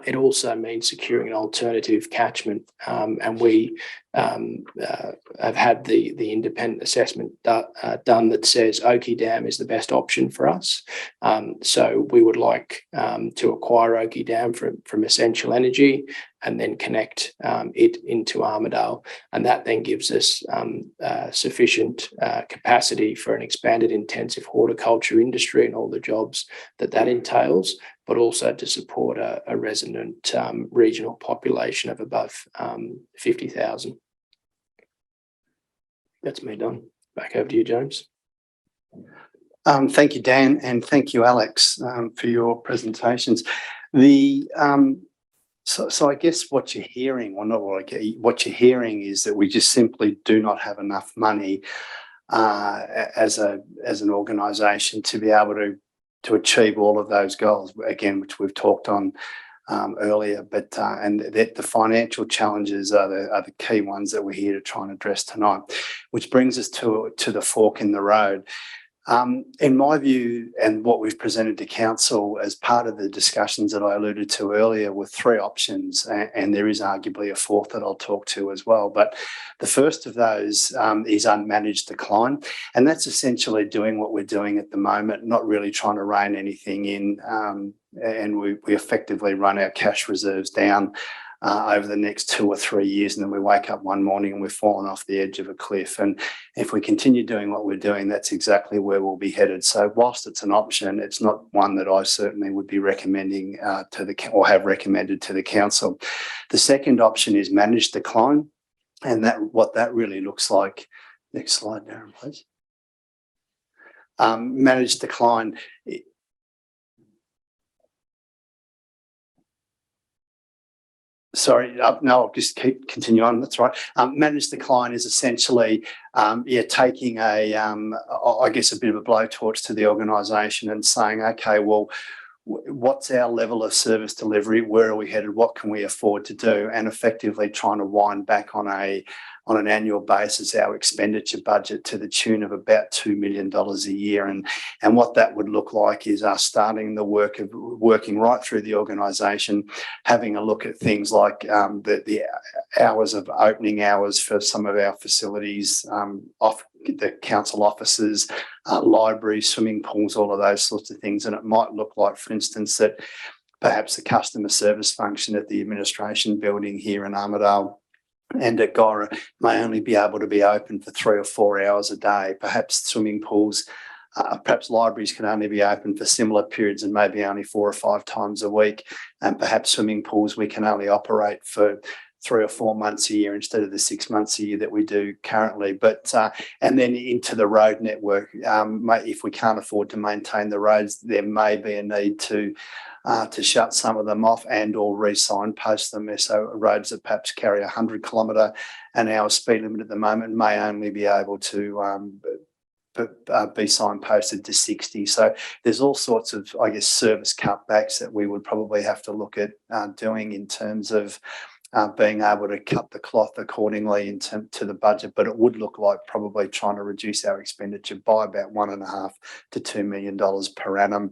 It also means securing an alternative catchment, and we have had the independent assessment done that says Oakey Dam is the best option for us. So we would like to acquire Oakey Dam from Essential Energy and then connect it into Armidale, and that then gives us sufficient capacity for an expanded intensive horticulture industry and all the jobs that entails, but also to support a resident regional population of above 50,000. That's me done. Back over to you, James. Thank you, Dan, and thank you, Alex, for your presentations. So I guess what you're hearing, or not what you're hearing, is that we just simply do not have enough money as an organisation to be able to achieve all of those goals, again, which we've talked on earlier. But and that the financial challenges are the key ones that we're here to try and address tonight, which brings us to the fork in the road. In my view, and what we've presented to council as part of the discussions that I alluded to earlier, were three options, and there is arguably a fourth that I'll talk to as well. But the first of those is unmanaged decline, and that's essentially doing what we're doing at the moment, not really trying to rein anything in, and we effectively run our cash reserves down over the next 2 or 3 years, and then we wake up one morning and we've fallen off the edge of a cliff. And if we continue doing what we're doing, that's exactly where we'll be headed. So whilst it's an option, it's not one that I certainly would be recommending or have recommended to the council. The second option is managed decline, and what that really looks like. Next slide, Darren, please. Managed decline. Sorry, no, I'll just continue on. That's right. Managed decline is essentially, taking I guess, a bit of a blowtorch to the organisation and saying, okay, well, what's our level of service delivery? Where are we headed? What can we afford to do? And effectively trying to wind back on an annual basis our expenditure budget to the tune of about $2 million a year. And what that would look like is us starting the work of working right through the organisation, having a look at things like the hours of opening hours for some of our facilities, off the council offices, libraries, swimming pools, all of those sorts of things. And it might look like, for instance, that perhaps the customer service function at the administration building here in Armidale and at Gora may only be able to be open for 3 or 4 hours a day. Perhaps swimming pools, perhaps libraries can only be open for similar periods and maybe only 4 or 5 times a week. And perhaps swimming pools we can only operate for 3 or 4 months a year instead of the 6 months a year that we do currently. But and then into the road network, if we can't afford to maintain the roads, there may be a need to shut some of them off and or re-signpost them. So roads that perhaps carry 100 km/h speed limit at the moment may only be able to be signposted to 60. So there's all sorts of, I guess, service cutbacks that we would probably have to look at doing in terms of being able to cut the cloth accordingly to the budget, but it would look like probably trying to reduce our expenditure by about $1.5 to $2 million per annum,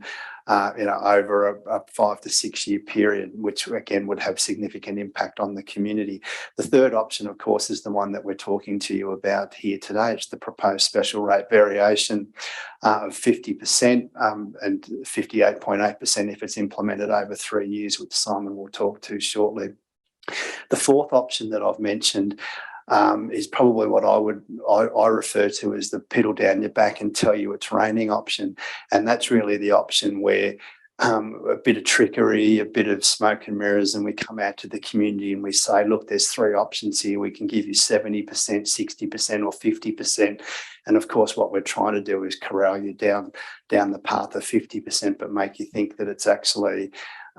over a 5 to 6 year period, which again would have significant impact on the community. The third option, of course, is the one that we're talking to you about here today. It's the proposed special rate variation of 50% and 58.8% if it's implemented over 3 years, which Simon will talk to shortly. The fourth option that I've mentioned is probably what I refer to as the pedal down your back and tell you it's raining option. And that's really the option where a bit of trickery, a bit of smoke and mirrors, and we come out to the community and we say, look, there's 3 options here. We can give you 70%, 60% or 50%. And of course, what we're trying to do is corral you down the path of 50%, but make you think that it's actually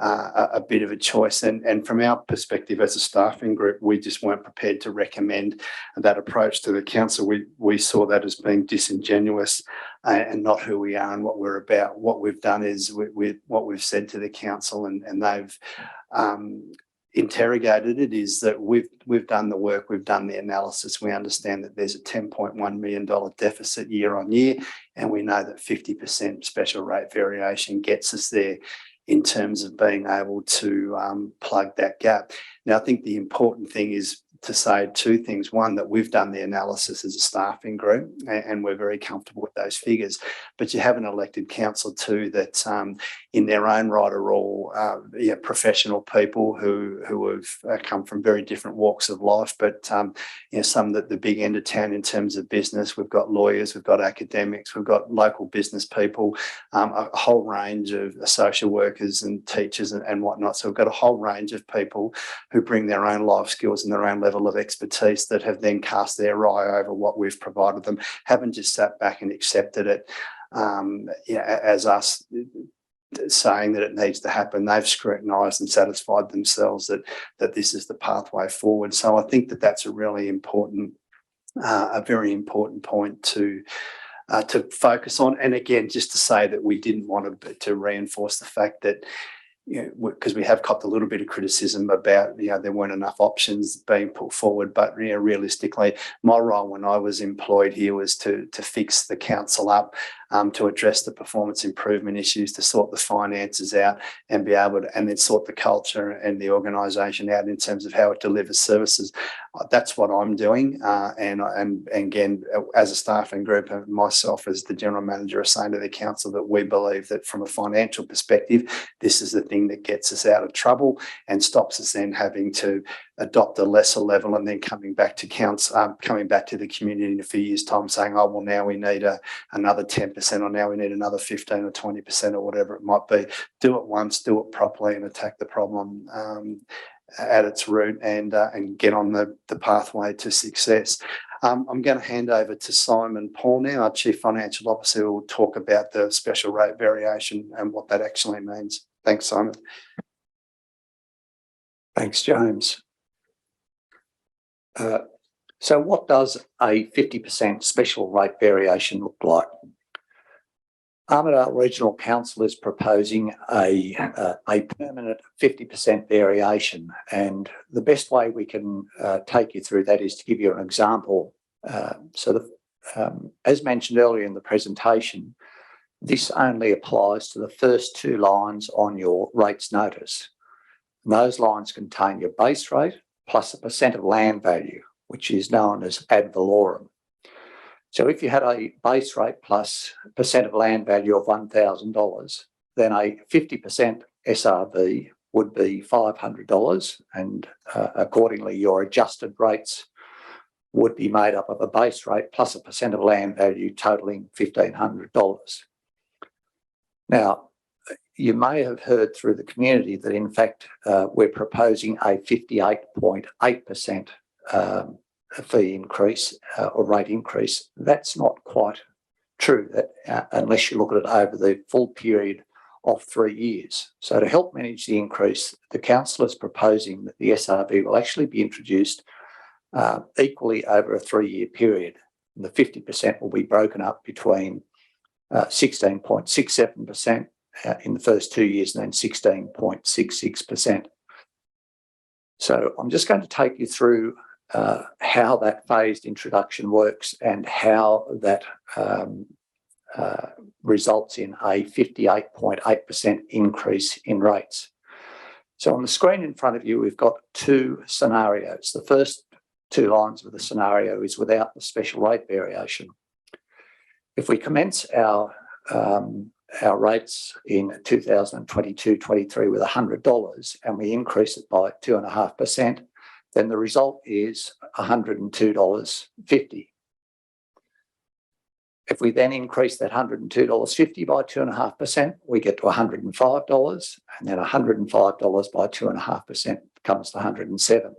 a bit of a choice. And from our perspective as a staffing group, we just weren't prepared to recommend that approach to the council. We saw that as being disingenuous and not who we are and what we're about. What we've done is what we've said to the council, and they've interrogated it, is that we've done the work, we've done the analysis. We understand that there's a $10.1 million deficit year on year, and we know that 50% special rate variation gets us there in terms of being able to plug that gap. Now, I think the important thing is to say 2 things. One, that we've done the analysis as a staffing group and we're very comfortable with those figures. But you have an elected council too that in their own right are all professional people who have come from very different walks of life. But some that the big end of town in terms of business, we've got lawyers, we've got academics, we've got local business people, a whole range of social workers and teachers and whatnot. So we've got a whole range of people who bring their own life skills and their own level of expertise that have then cast their eye over what we've provided them, haven't just sat back and accepted it as us saying that it needs to happen. They've scrutinised and satisfied themselves that this is the pathway forward. So I think that that's a really important, a very important point to focus on. And again, just to say that we didn't want to reinforce the fact that, because we have copped a little bit of criticism about, there weren't enough options being put forward. But realistically, my role when I was employed here was to fix the council up, to address the performance improvement issues, to sort the finances out and be able to, and then sort the culture and the organisation out in terms of how it delivers services. That's what I'm doing. And again, as a staffing group, and myself as the general manager are saying to the council that we believe that from a financial perspective, this is the thing that gets us out of trouble and stops us then having to adopt a lesser level and then coming back to the community in a few years' time saying, oh, well, now we need another 10% or now we need another 15 or 20% or whatever it might be. Do it once, do it properly and attack the problem at its root and get on the pathway to success. I'm going to hand over to Simon Paul now, our Chief Financial Officer, who will talk about the special rate variation and what that actually means. Thanks, Simon. Thanks, James. So what does a 50% special rate variation look like? Armidale Regional Council is proposing a permanent 50% variation, and the best way we can take you through that is to give you an example. As mentioned earlier in the presentation, this only applies to the first 2 lines on your rates notice. And those lines contain your base rate plus a percent of land value, which is known as ad valorem. So if you had a base rate plus percent of land value of $1,000, then a 50% SRV would be $500, and accordingly your adjusted rates would be made up of a base rate plus a percent of land value totaling $1,500. Now, you may have heard through the community that in fact we're proposing a 58.8% fee increase or rate increase. That's not quite true, that unless you look at it over the full period of 3 years. So to help manage the increase, the council is proposing that the SRV will actually be introduced equally over a 3-year period. And the 50% will be broken up between 16.67% in the first 2 years and then 16.66%. So I'm just going to take you through how that phased introduction works and how that results in a 58.8% increase in rates. So on the screen in front of you, we've got two scenarios. The first two lines of the scenario is without the special rate variation. If we commence our rates in 2022-23 with $100 and we increase it by 2.5%, then the result is $102.50. If we then increase that $102.50 by 2.5%, we get to $105, and then $105 by 2.5% comes to $107.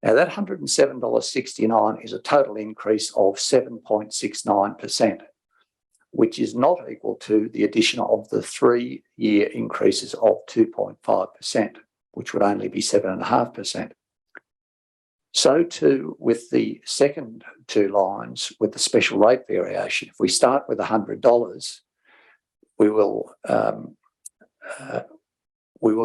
Now that $107.69 is a total increase of 7.69%, which is not equal to the addition of the 3-year increases of 2.5%, which would only be 7.5%. So too with the second two lines with the special rate variation. If we start with $100, we will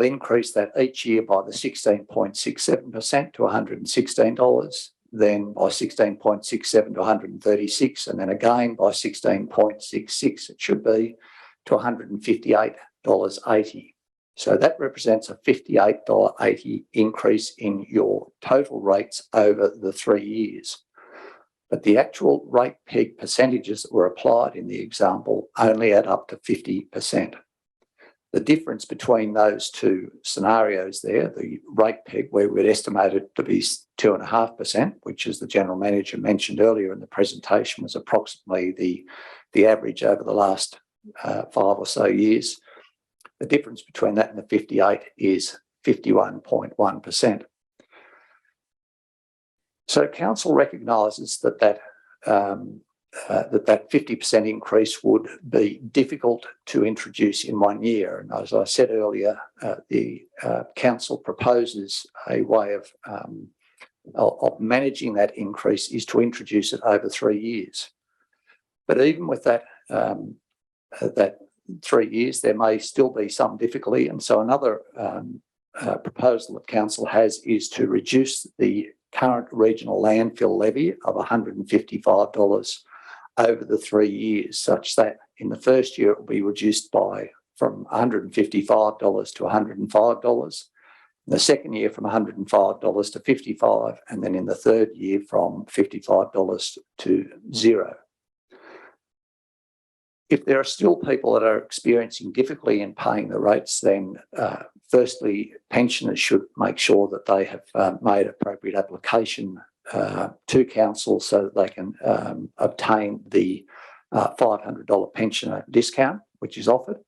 increase that each year by the 16.67% to $116, then by 16.67 to $136, and then again by 16.66, it should be to $158.80. So that represents a $58.80 increase in your total rates over the 3 years. But the actual rate peg percentages that were applied in the example only add up to 50%. The difference between those two scenarios there, the rate peg where we'd estimate it to be 2.5%, which as the General Manager mentioned earlier in the presentation was approximately the average over the last 5 or so years. The difference between that and the 58 is 51.1%. So council recognises that 50% increase would be difficult to introduce in 1 year. And as I said earlier, the council proposes a way of managing that increase is to introduce it over 3 years. But even with that 3 years, there may still be some difficulty. And so another proposal that council has is to reduce the current regional landfill levy of $155 over the 3 years, such that in the first year it will be reduced from $155 to $105, in the second year from $105 to $55, and then in the third year from $55 to $0. If there are still people that are experiencing difficulty in paying the rates, then firstly, pensioners should make sure that they have made appropriate application to council so that they can obtain the $500 pensioner discount, which is offered.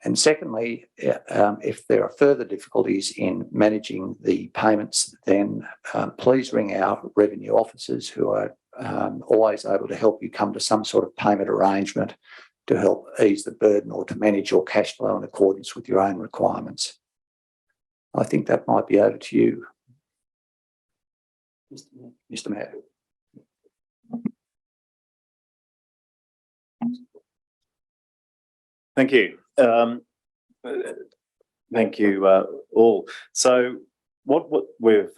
And secondly, if there are further difficulties in managing the payments, then please ring our revenue officers who are always able to help you come to some sort of payment arrangement to help ease the burden or to manage your cash flow in accordance with your own requirements. I think that might be over to you, Mr. Mayor. Thank you. Thank you all. So what we've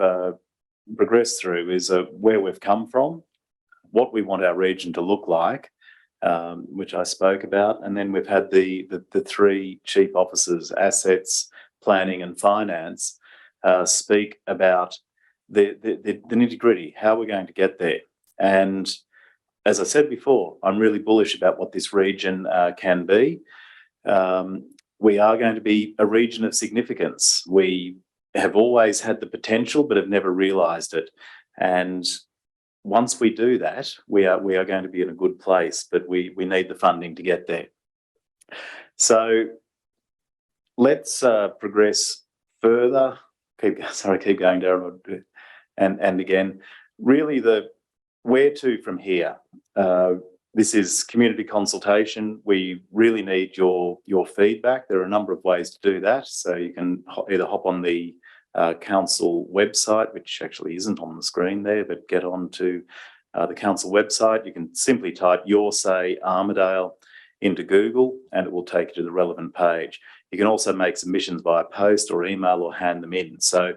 progressed through is where we've come from, what we want our region to look like, which I spoke about, and then we've had the 3 chief officers, assets, planning and finance, speak about the nitty-gritty, how we're going to get there. And as I said before, I'm really bullish about what this region can be. we are going to be a region of significance. We have always had the potential, but have never realised it. And once we do that, we are going to be in a good place, but we need the funding to get there. So let's progress further. Keep going, Darren. And again, really the where to from here. This is community consultation. We really need your feedback. There are a number of ways to do that. So you can either hop on the council website, which actually isn't on the screen there, but get on to the council website. You can simply type "Your Say Armidale" into Google and it will take you to the relevant page. You can also make submissions via post or email or hand them in. So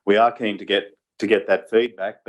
we are keen to get that feedback.